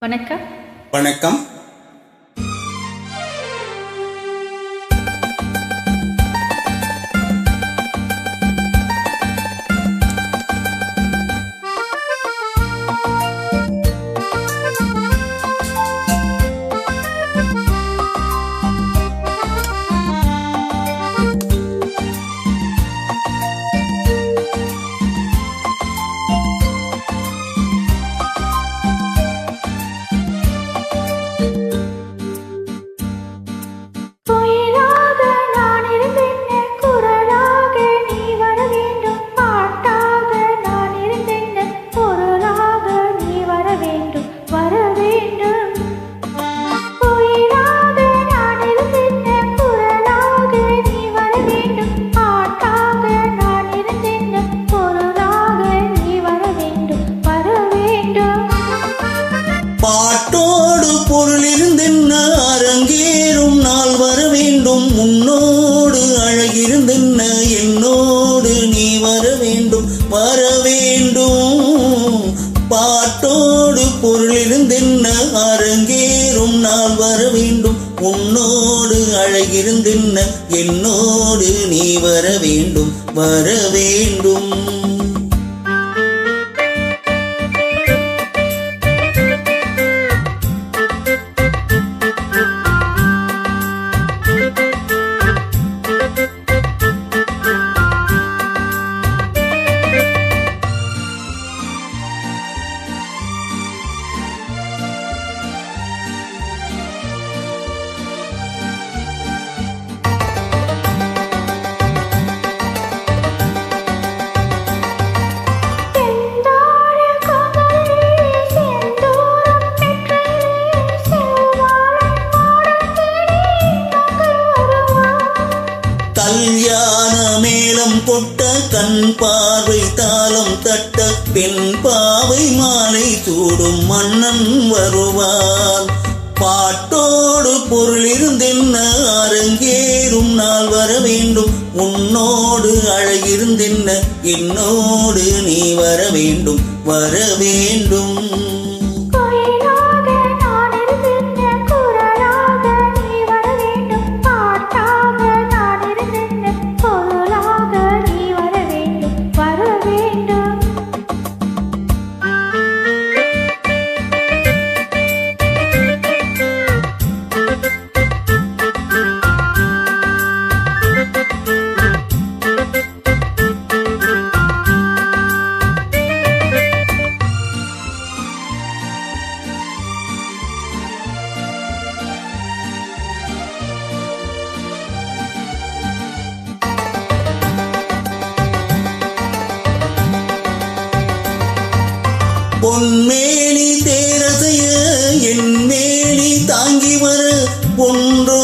வணக்கம். வணக்கம். பாட்டோடு பொருள் இருந்தென்ன அரங்கேறும் நாள் வர வேண்டும். உன்னோடு அழகிருந்தென்ன என்னோடு நீ வர வேண்டும் வர வேண்டும். பாட்டோடு பொருள் இருந்தென்ன அரங்கேறும் நாள் வர வேண்டும். உன்னோடு அழகிருந்தென்ன என்னோடு நீ வர வேண்டும் வர வேண்டும். கல்யாண மேளம் கொட்ட கண் பார்வை தாளம் தட்ட பெண் பாவை மாலை சூடும் மன்னன் வருவான். பாட்டோடு பொருள் இருந்தென்ன அரங்கேறும் நாள் வர வேண்டும். உன்னோடு அழகிருந்தென்ன என்னோடு நீ வர வேண்டும் வர வேண்டும். பொன்மேனி தேரசைய என் மேனி தாங்கி வர ஒன்றோ